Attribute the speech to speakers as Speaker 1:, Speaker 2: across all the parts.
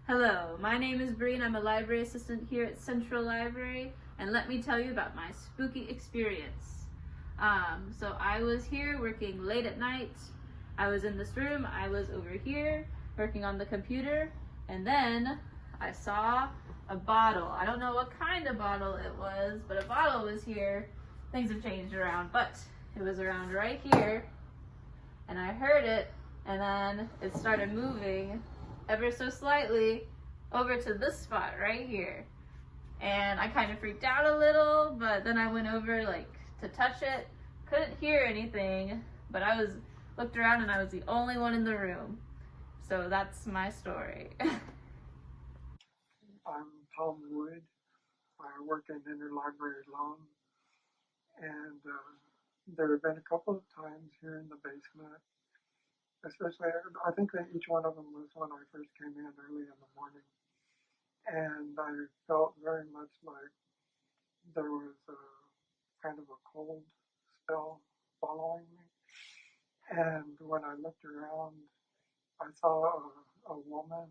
Speaker 1: Hello, my name is Bree and I'm a library assistant here at Central Library, and let me tell you about my spooky experience. So I was here working late at night. I was in this room, I was over here working on the computer, and then I saw a bottle. I don't know what kind of bottle it was, but a bottle was here. Things have changed around, but it was around right here, and I heard it, and then it started moving ever so slightly over to this spot right here. And I kind of freaked out a little, but then I went over like to touch it. Couldn't hear anything, but I looked around and I was the only one in the room. So that's my story.
Speaker 2: I'm Tom Wood. I work in interlibrary loan, and there have been a couple of times here in the basement, especially, I think that each one of them was when I first came in early in the morning, and I felt very much like there was a kind of a cold spell following me. And when I looked around, I saw a woman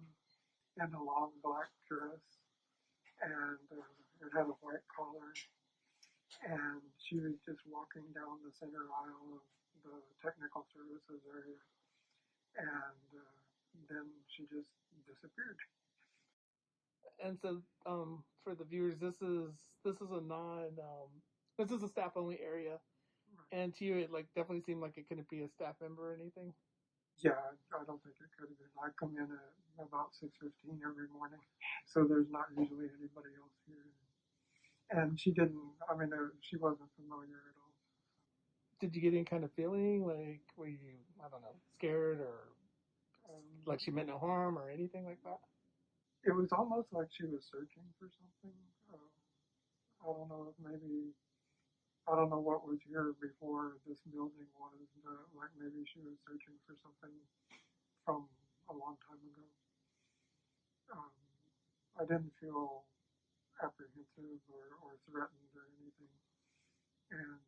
Speaker 2: in a long black dress, and it had a white collar, and she was just walking down the center aisle of the technical services area, and then she just disappeared.
Speaker 3: And so, for the viewers, this is a non this is a staff only area, and to you, it like definitely seemed like it couldn't be a staff member or anything.
Speaker 2: Yeah, I don't think it could have been. I come in at about 6:15 every morning, so there's not usually anybody else here. And she didn't. I mean, she wasn't familiar at all.
Speaker 3: Did you get any kind of feeling like were you I don't know scared or like she meant no harm or anything like that?
Speaker 2: It was almost like she was searching for something. I don't know if maybe I don't know what was here before this building was, but like maybe she was searching for something from a long time ago. Um, I didn't feel apprehensive or threatened or anything, and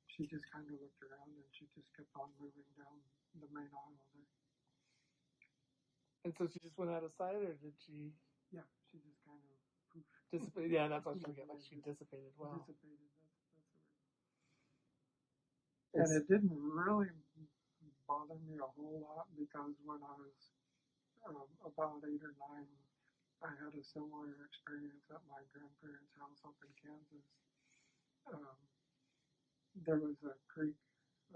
Speaker 2: she just kind of looked around and she just kept on moving down the main aisle there.
Speaker 3: And so she just went out of sight, or did she
Speaker 2: Yeah, she just kind of poof.
Speaker 3: dissipate? Yeah, that's what I was trying to get. Like she dissipated. Wow.
Speaker 2: Dissipated. That's the word. And it didn't really bother me a whole lot because when I was about 8 or 9, I had a similar experience at my grandparents' house up in Kansas. Um, there was a creek,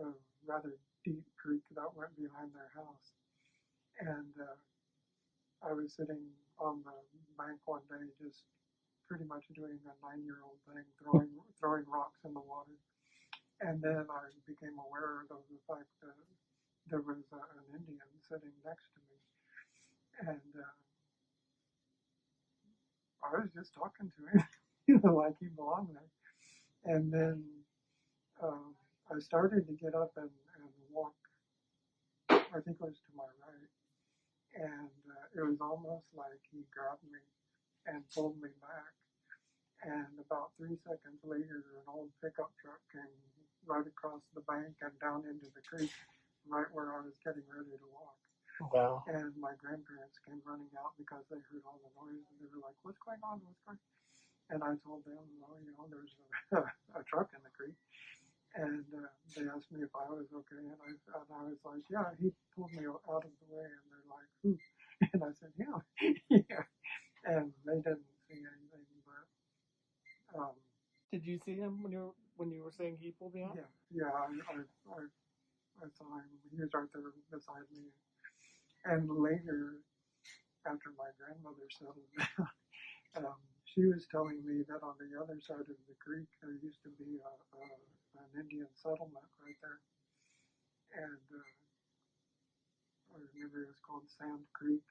Speaker 2: a rather deep creek that went behind their house, and I was sitting on the bank one day, just pretty much doing a 9-year-old thing, throwing rocks in the water, and then I became aware of the fact that there was an Indian sitting next to me, and I was just talking to him, like he belonged there. And then I started to get up and walk, I think it was to my right, and it was almost like he grabbed me and pulled me back. And about 3 seconds later, an old pickup truck came right across the bank and down into the creek, right where I was getting ready to walk.
Speaker 3: Wow.
Speaker 2: And my grandparents came running out because they heard all the noise, and they were like, "What's going on? What's going on?" And I told them, "Well, there's a truck in the creek." And they asked me if I was okay, and I was like, "Yeah." He pulled me out of the way, and they're like, "Who?" And I said, "Him." Yeah. And they didn't see anything, but
Speaker 3: Did you see him when you were saying he pulled me out?
Speaker 2: yeah, I saw him. He was right there beside me. And later, after my grandmother settled down, she was telling me that on the other side of the creek there used to be an Indian settlement right there, and I remember it was called Sand Creek,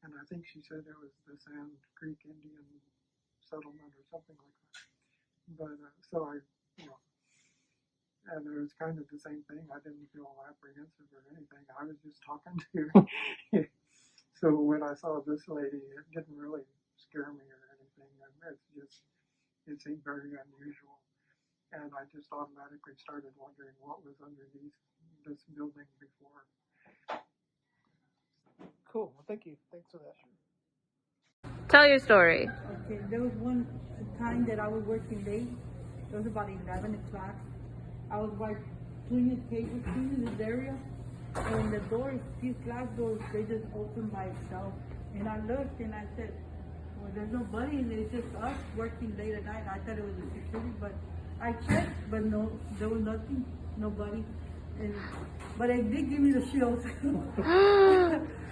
Speaker 2: and I think she said it was the Sand Creek Indian settlement or something like that. But so you know, and it was kind of the same thing. I didn't feel apprehensive or anything. I was just talking to her. So when I saw this lady, it didn't really scare me or anything. It seemed very unusual. And I just automatically started wondering what was underneath this building before.
Speaker 3: Cool. Well, thank you. Thanks for that.
Speaker 1: Tell your story.
Speaker 4: Okay, there was one time that I was working late. It was about 11 o'clock. I was like cleaning this area, and the doors, these glass doors, they just opened by itself. And I looked and I said, well, there's nobody, and it's just us working late at night. I thought it was a security, but I checked, but no, there was nothing, nobody. But it did give me the chills.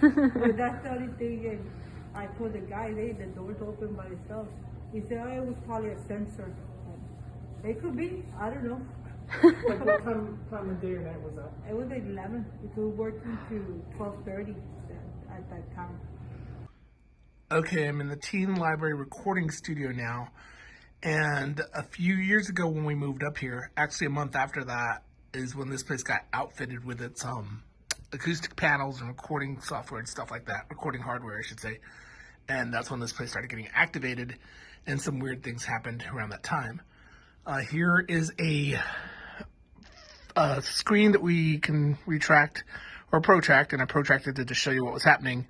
Speaker 4: But that's the only thing. And I told the guy, the doors open by itself. He said, oh, it was probably a sensor. It could be, I don't know.
Speaker 3: Like what time of day or night was that?
Speaker 4: It was at 11. It was working to 12:30 at that time.
Speaker 5: Okay, I'm in the teen library recording studio now. And a few years ago when we moved up here, actually a month after that, is when this place got outfitted with its acoustic panels and recording software and stuff like that. Recording hardware, I should say. And that's when this place started getting activated, and some weird things happened around that time. Here is a screen that we can retract or protract, and I protracted it to show you what was happening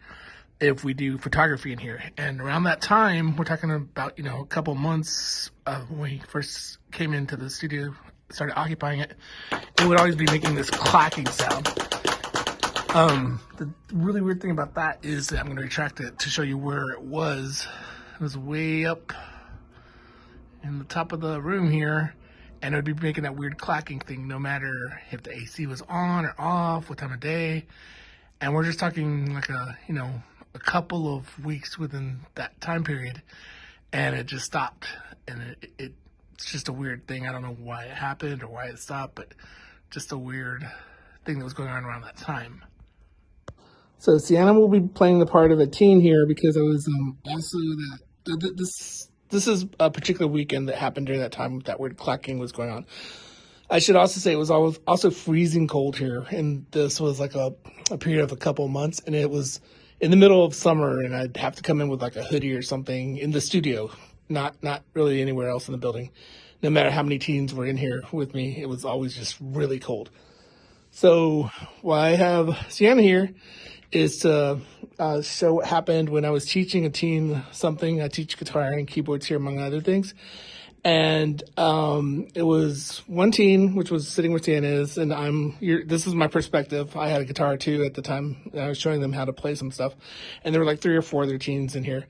Speaker 5: if we do photography in here. And around that time, we're talking about, a couple months when we first came into the studio, started occupying it, it would always be making this clacking sound. The really weird thing about that is that I'm going to retract it to show you where it was. It was way up in the top of the room here, and it would be making that weird clacking thing no matter if the AC was on or off, what time of day. And we're just talking like a couple of weeks within that time period, and it just stopped. And it's just a weird thing. I don't know why it happened or why it stopped, but just a weird thing that was going on around that time. So Sienna will be playing the part of a teen here because it was also this is a particular weekend that happened during that time that weird clacking was going on. I should also say it was also freezing cold here, and this was like a period of a couple of months, and it was in the middle of summer, and I'd have to come in with like a hoodie or something in the studio, not really anywhere else in the building. No matter how many teens were in here with me, it was always just really cold. So why I have Sienna here is to show what happened when I was teaching a teen something. I teach guitar and keyboards here, among other things. And it was one teen, which was sitting where Sienna is, and this is my perspective. I had a guitar too at the time, and I was showing them how to play some stuff. And there were like 3 or 4 other teens in here.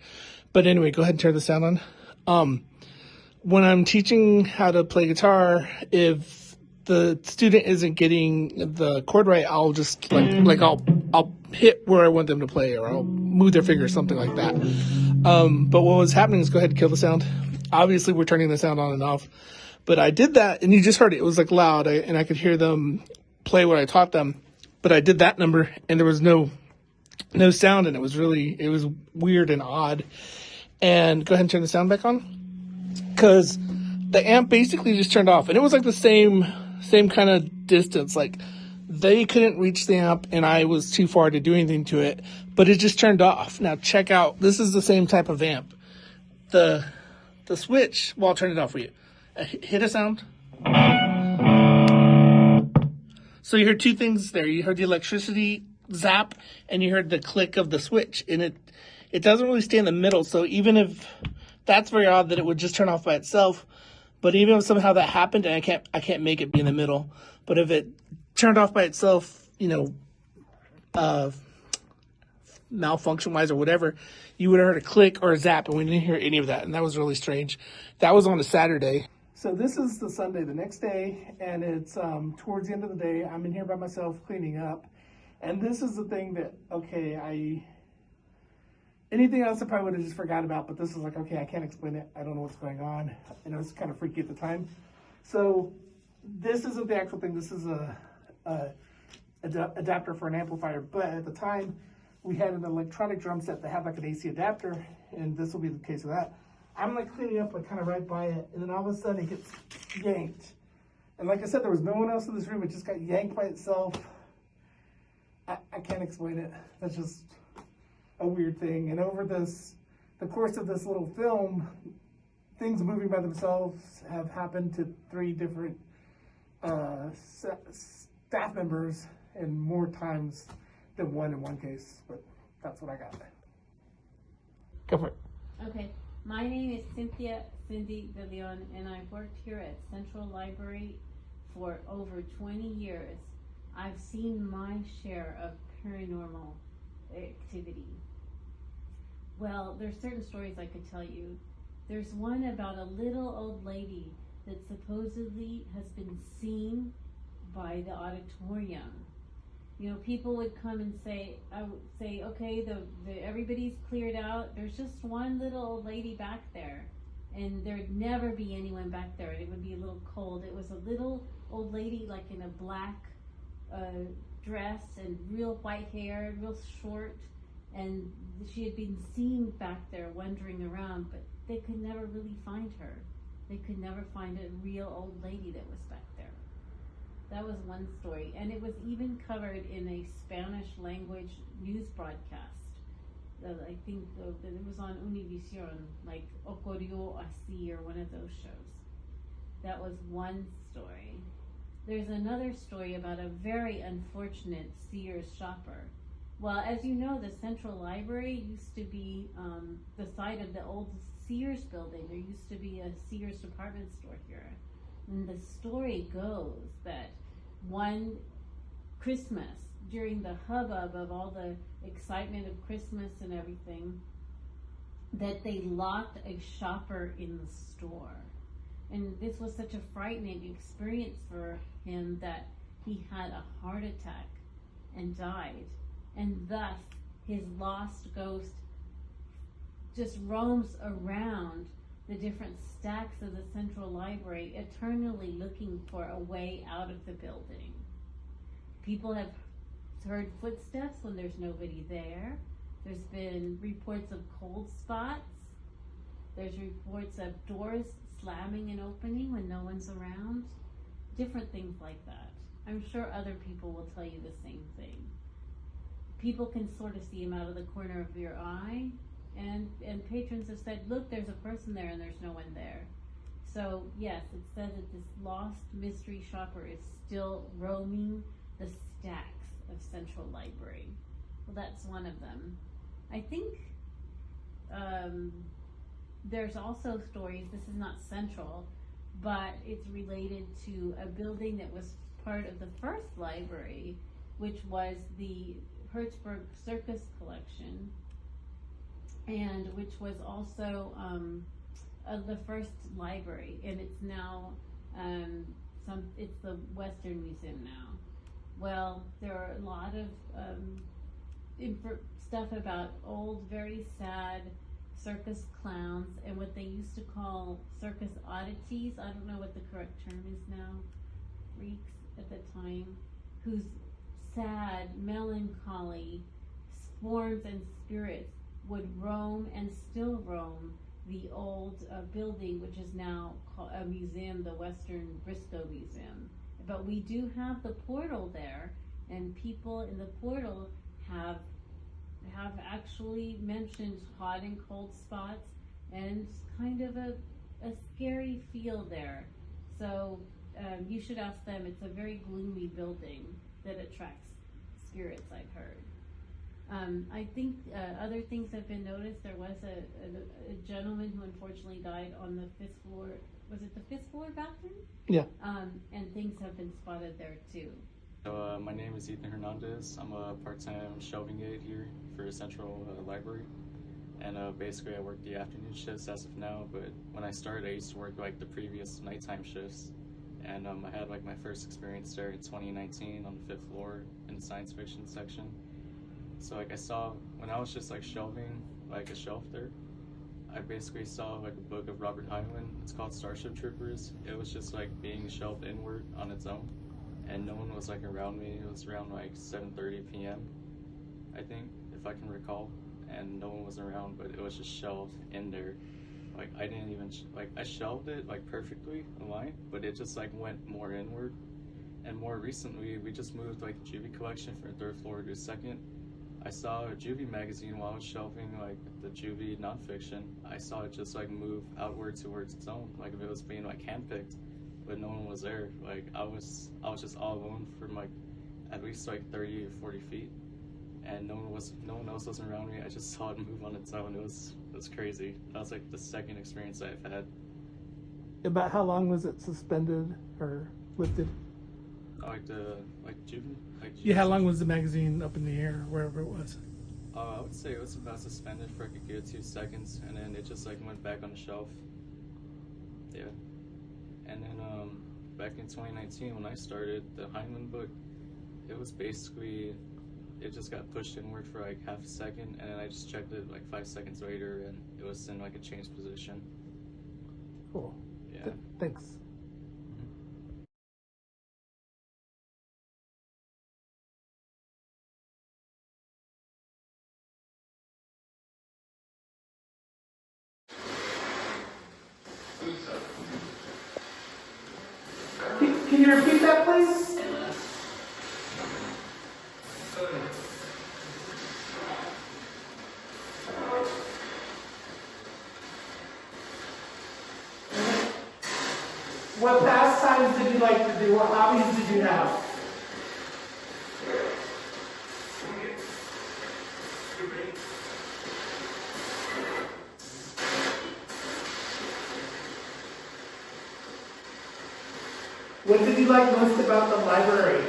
Speaker 5: But anyway, go ahead and turn the sound on. When I'm teaching how to play guitar, if the student isn't getting the chord right, I'll just I'll hit where I want them to play, or I'll move their finger, something like that. But what was happening is, go ahead and kill the sound. Obviously, we're turning the sound on and off, but I did that, and you just heard it. It was like loud, and I could hear them play what I taught them. But I did that number, and there was no sound, and it was weird and odd. And go ahead and turn the sound back on, because the amp basically just turned off, and it was like the same kind of distance. Like they couldn't reach the amp, and I was too far to do anything to it, but it just turned off. Now check out. This is the same type of amp. The switch, well, I'll turn it off for you. Hit a sound. So you heard 2 things there. You heard the electricity zap, and you heard the click of the switch. And it doesn't really stay in the middle, so even if that's very odd that it would just turn off by itself, but even if somehow that happened, and I can't make it be in the middle, but if it turned off by itself, malfunction-wise or whatever, you would have heard a click or a zap, and we didn't hear any of that, and that was really strange. That was on a Saturday. So this is the Sunday, the next day, and it's towards the end of the day. I'm in here by myself cleaning up, and this is the thing that, anything else I probably would have just forgot about, but this is like, okay, I can't explain it. I don't know what's going on, and it was kind of freaky at the time. So this isn't the actual thing. This is a adapter for an amplifier, but at the time, we had an electronic drum set that had like an AC adapter, and this will be the case of that. I'm like cleaning up, like kind of right by it, and then all of a sudden it gets yanked. And like I said, there was no one else in this room. It just got yanked by itself. I can't explain it. That's just a weird thing. And over the course of this little film, things moving by themselves have happened to 3 different staff members, and more times than one in one case, but that's what I got. Go for it.
Speaker 6: Okay, my name is Cindy De Leon, and I've worked here at Central Library for over 20 years. I've seen my share of paranormal activity. Well, there's certain stories I could tell you. There's one about a little old lady that supposedly has been seen by the auditorium. You know, people would come and say, I would say, okay, everybody's cleared out. There's just one little old lady back there, and there'd never be anyone back there. It would be a little cold. It was a little old lady, like in a black dress and real white hair, real short, and she had been seen back there wandering around, but they could never really find her. They could never find a real old lady that was back there. That was one story, and it was even covered in a Spanish language news broadcast. I think it was on Univision, like Ocurrió Así or one of those shows. That was one story. There's another story about a very unfortunate Sears shopper. Well, as you know, the Central Library used to be the site of the old Sears building. There used to be a Sears department store here. And the story goes that one Christmas, during the hubbub of all the excitement of Christmas and everything, that they locked a shopper in the store. And this was such a frightening experience for him that he had a heart attack and died. And thus, his lost ghost just roams around the different stacks of the Central Library, eternally looking for a way out of the building. People have heard footsteps when there's nobody there. There's been reports of cold spots. There's reports of doors slamming and opening when no one's around. Different things like that. I'm sure other people will tell you the same thing. People can sort of see him out of the corner of your eye. And patrons have said, look, there's a person there and there's no one there. So yes, it says that this lost mystery shopper is still roaming the stacks of Central Library. Well, that's one of them. I think there's also stories, this is not Central, but it's related to a building that was part of the first library, which was the Hertzberg Circus Collection, and which was also the first library, and it's now it's the Western Museum now. Well, there are a lot of stuff about old, very sad circus clowns and what they used to call circus oddities. I don't know what the correct term is now. Freaks at the time, whose sad, melancholy forms and spirits would roam and still roam the old building, which is now called a museum, the Western Briscoe Museum. But we do have the portal there, and people in the portal have actually mentioned hot and cold spots and kind of a scary feel there. So you should ask them. It's a very gloomy building that attracts spirits, I've heard. I think other things have been noticed. There was a gentleman who unfortunately died on the 5th floor. Was it the 5th floor bathroom?
Speaker 3: Yeah.
Speaker 6: And things have been spotted there too.
Speaker 7: So, my name is Ethan Hernandez. I'm a part-time shelving aide here for Central Library. And basically I work the afternoon shifts as of now, but when I started I used to work like the previous nighttime shifts. And I had like my first experience there in 2019 on the 5th floor in the science fiction section. So like I saw, when I was just like shelving like a shelf there, I basically saw like a book of Robert Heinlein. It's called Starship Troopers. It was just like being shelved inward on its own, and no one was like around me. It was around like 7:30 p.m. I think, if I can recall, and no one was around, but it was just shelved in there. Like I didn't even I shelved it like perfectly aligned, but it just like went more inward. And more recently, we just moved like the Juvie collection from the 3rd floor to the 2nd. I saw a Juvie magazine while I was shelving like the Juvie nonfiction. I saw it just like move outward towards its own, like if it was being like handpicked, but no one was there. Like I was just all alone from like at least like 30 or 40 feet. and no one else was around me. I just saw it move on its own. It was crazy. That was like the second experience I've had.
Speaker 3: About how long was it suspended or lifted?
Speaker 7: June.
Speaker 3: Yeah, how long was the magazine up in the air, wherever it was?
Speaker 7: I would say it was about suspended for like a good 2 seconds, and then it just like went back on the shelf. Yeah. And then back in 2019 when I started the Heinlein book, it was basically, it just got pushed inward for like half a second, and then I just checked it like 5 seconds later, and it was in like a changed position.
Speaker 3: Cool.
Speaker 7: Yeah.
Speaker 3: Thanks. Can you repeat that, please? What pastimes did you like to do? What hobbies did you have? What did you like most about the library?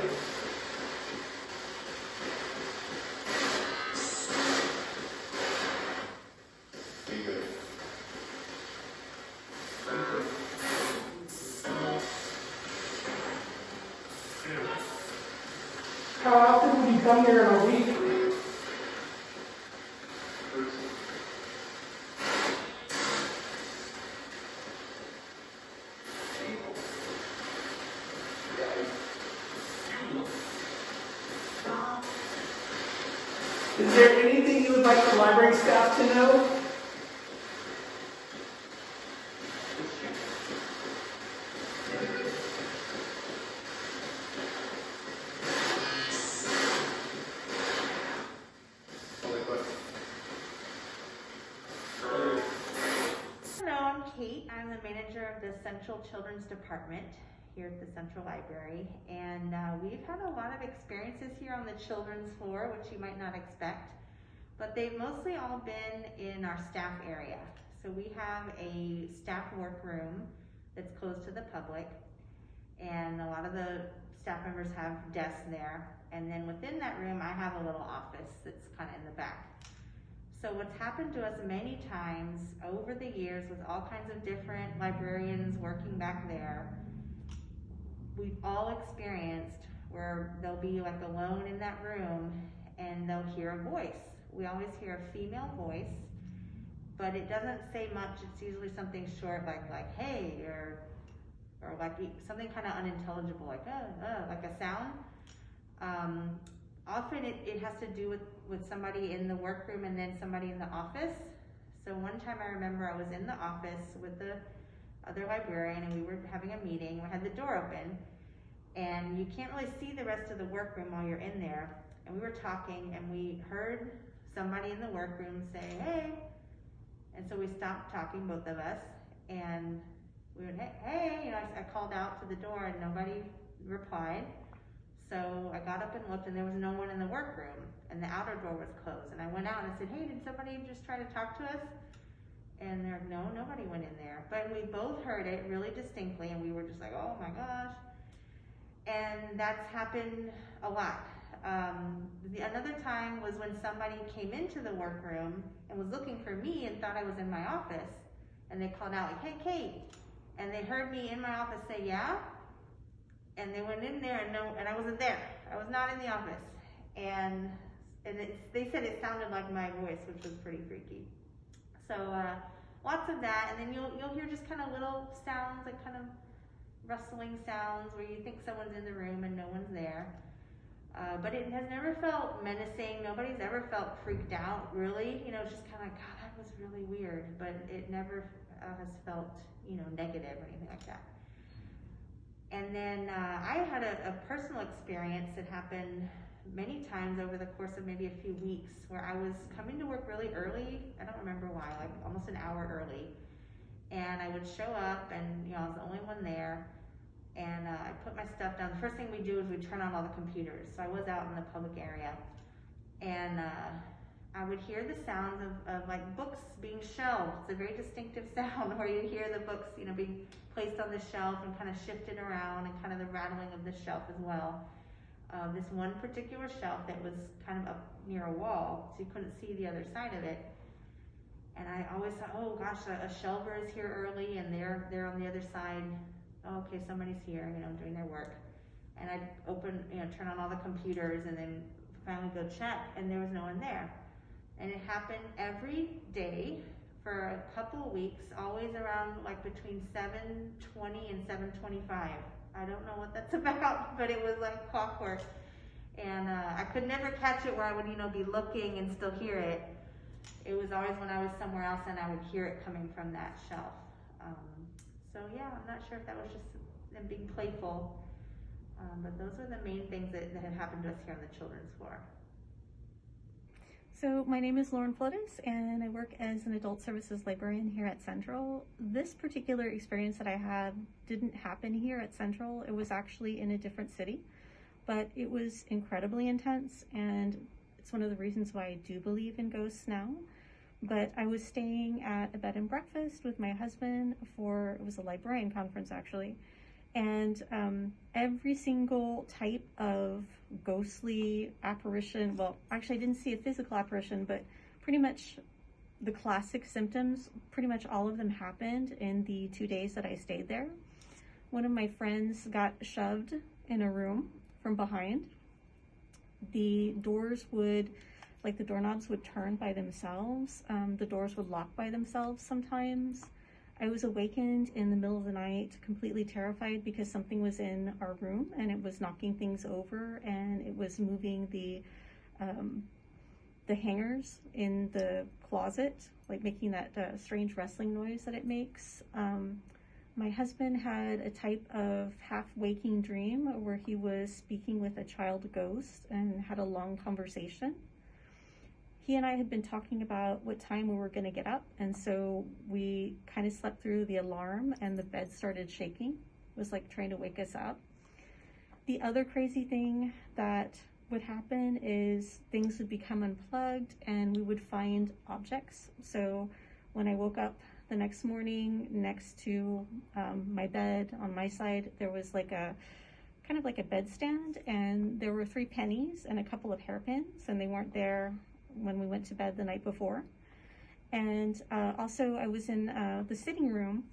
Speaker 3: How often would you come here in a week? Is there anything you would like the library staff to know?
Speaker 8: Hello, I'm Kate. I'm the manager of the Central Children's Department here at the Central Library, and we've had a lot of experiences here on the children's floor, which you might not expect, but they've mostly all been in our staff area. So we have a staff workroom that's closed to the public, and a lot of the staff members have desks there, and then within that room I have a little office that's kind of in the back. So what's happened to us many times over the years with all kinds of different librarians working back there, we've all experienced where they'll be like alone in that room and they'll hear a voice. We always hear a female voice, but it doesn't say much. It's usually something short like hey, or like something kind of unintelligible, like like a sound. Often it has to do with somebody in the workroom and then somebody in the office. So one time I remember I was in the office with the other librarian and we were having a meeting. We had the door open and you can't really see the rest of the workroom while you're in there. And we were talking and we heard somebody in the workroom say, hey. And so we stopped talking, both of us, and we went, hey, I called out to the door and nobody replied. So I got up and looked and there was no one in the workroom and the outer door was closed. And I went out and I said, hey, did somebody just try to talk to us? And they're like, no, nobody went in there. But we both heard it really distinctly and we were just like, oh my gosh. And that's happened a lot. Another time was when somebody came into the workroom and was looking for me and thought I was in my office. And they called out like, hey, Kate. And they heard me in my office say, yeah. And they went in there and I wasn't there. I was not in the office. And they said it sounded like my voice, which was pretty freaky. So lots of that. And then you'll hear just kind of little sounds, like kind of rustling sounds where you think someone's in the room and no one's there. But it has never felt menacing. Nobody's ever felt freaked out, really. It's just kind of like, God, that was really weird. But it never has felt, negative or anything like that. And then I had a personal experience that happened many times over the course of maybe a few weeks where I was coming to work really early. I don't remember why, like almost an hour early. And I would show up and, I was the only one there. And I put my stuff down. The first thing we do is we turn on all the computers. So I was out in the public area. and I would hear the sounds of like books being shelved. It's a very distinctive sound where you hear the books, you know, being placed on the shelf and kind of shifted around, and kind of the rattling of the shelf as well. This one particular shelf that was kind of up near a wall, so you couldn't see the other side of it. And I always thought, oh gosh, a shelver is here early, and they're on the other side. Oh, okay, somebody's here, you know, doing their work. And I'd open, you know, turn on all the computers, and then finally go check, and there was no one there. And it happened every day for a couple of weeks, always around like between 7:20 and 7:25. I don't know what that's about, but it was like clockwork. And I could never catch it where I would, you know, be looking and still hear it. It was always when I was somewhere else and I would hear it coming from that shelf. So yeah, I'm not sure if that was just them being playful, but those are the main things that have happened to us here on the children's floor.
Speaker 9: So my name is Lauren Flores, and I work as an adult services librarian here at Central. This particular experience that I had didn't happen here at Central. It was actually in a different city, but it was incredibly intense, and it's one of the reasons why I do believe in ghosts now. But I was staying at a bed and breakfast with my husband for, it was a librarian conference actually, and every single type of ghostly apparition, well, actually I didn't see a physical apparition, but pretty much the classic symptoms, pretty much all of them happened in the 2 days that I stayed there. One of my friends got shoved in a room from behind. The doors would, like the doorknobs would turn by themselves. The doors would lock by themselves sometimes. I was awakened in the middle of the night, completely terrified because something was in our room and it was knocking things over, and it was moving the hangers in the closet, like making that strange rustling noise that it makes. My husband had a type of half-waking dream where he was speaking with a child ghost and had a long conversation. He and I had been talking about what time we were going to get up, and so we kind of slept through the alarm, and the bed started shaking. It was like trying to wake us up. The other crazy thing that would happen is things would become unplugged and we would find objects. So when I woke up the next morning, next to my bed on my side, there was like a kind of like a bedstand, and there were 3 pennies and a couple of hairpins, and they weren't there when we went to bed the night before. And also I was in the sitting room,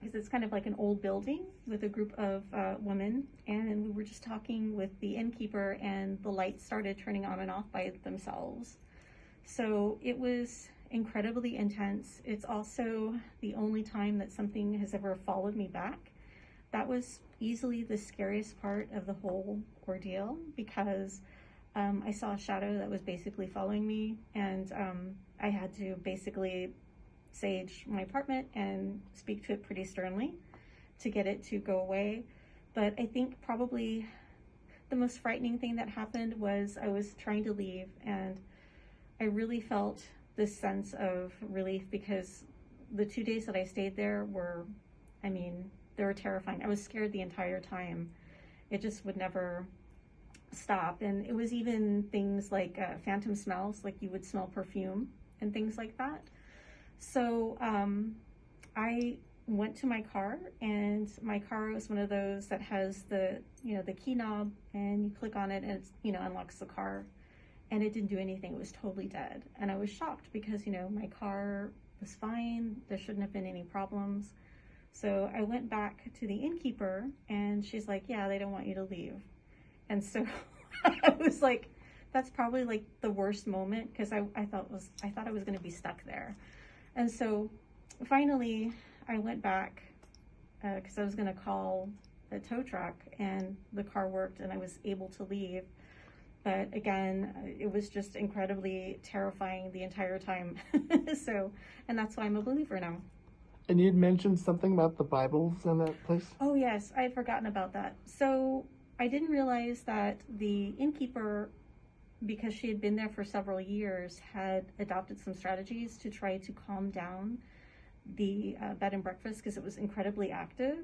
Speaker 9: because it's kind of like an old building, with a group of women, and we were just talking with the innkeeper, and the lights started turning on and off by themselves. So it was incredibly intense. It's also the only time that something has ever followed me back. That was easily the scariest part of the whole ordeal, because I saw a shadow that was basically following me, and I had to basically sage my apartment and speak to it pretty sternly to get it to go away. But I think probably the most frightening thing that happened was I was trying to leave, and I really felt this sense of relief, because the 2 days that I stayed there were, I mean, they were terrifying. I was scared the entire time. It just would never stop. And it was even things like phantom smells, like you would smell perfume and things like that. So I went to my car, and my car was one of those that has the, you know, the key knob, and you click on it and it's, you know, unlocks the car, and it didn't do anything. It was totally dead. And I was shocked because, you know, my car was fine. There shouldn't have been any problems. So I went back to the innkeeper, and she's like, yeah, they don't want you to leave. And so I was like, that's probably like the worst moment, because I thought I was going to be stuck there. And so finally I went back because I was going to call a tow truck, and the car worked and I was able to leave. But again, it was just incredibly terrifying the entire time. So, and that's why I'm a believer now.
Speaker 3: And you'd mentioned something about the Bibles in that place?
Speaker 9: Oh yes, I had forgotten about that. So I didn't realize that the innkeeper, because she had been there for several years, had adopted some strategies to try to calm down the bed and breakfast, because it was incredibly active.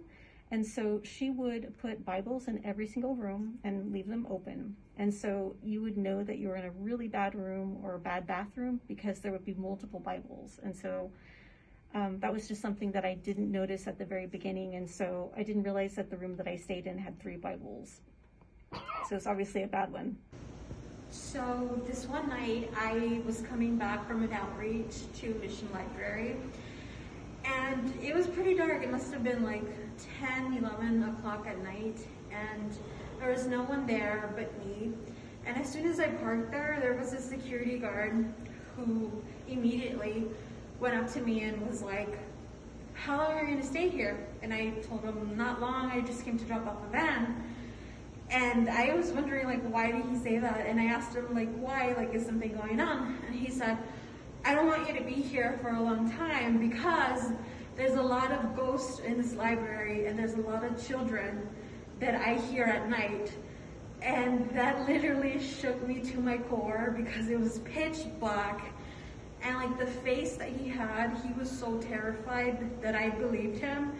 Speaker 9: And so she would put Bibles in every single room and leave them open. And so you would know that you were in a really bad room or a bad bathroom because there would be multiple Bibles. And so that was just something that I didn't notice at the very beginning. And so I didn't realize that the room that I stayed in had 3 Bibles. So it's obviously a bad one.
Speaker 10: So this one night I was coming back from an outreach to Mission Library, and it was pretty dark. It must have been like 10, 11 o'clock at night, and there was no one there but me. And as soon as I parked there was a security guard who immediately went up to me and was like, "How long are you gonna stay here?" And I told him, "Not long, I just came to drop off the van." And I was wondering, like, why did he say that? And I asked him, like, why? Like, is something going on? And he said, "I don't want you to be here for a long time because there's a lot of ghosts in this library and there's a lot of children that I hear at night." And that literally shook me to my core because it was pitch black. And like the face that he had, he was so terrified that I believed him.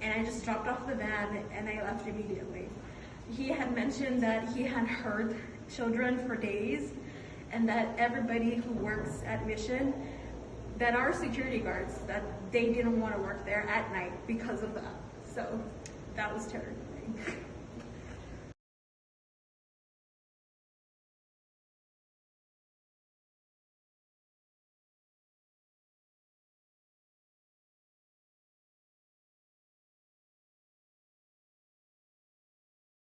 Speaker 10: And I just dropped off the van and I left immediately. He had mentioned that he had heard children for days and that everybody who works at Mission, that are security guards, that they didn't want to work there at night because of that. So that was terrifying.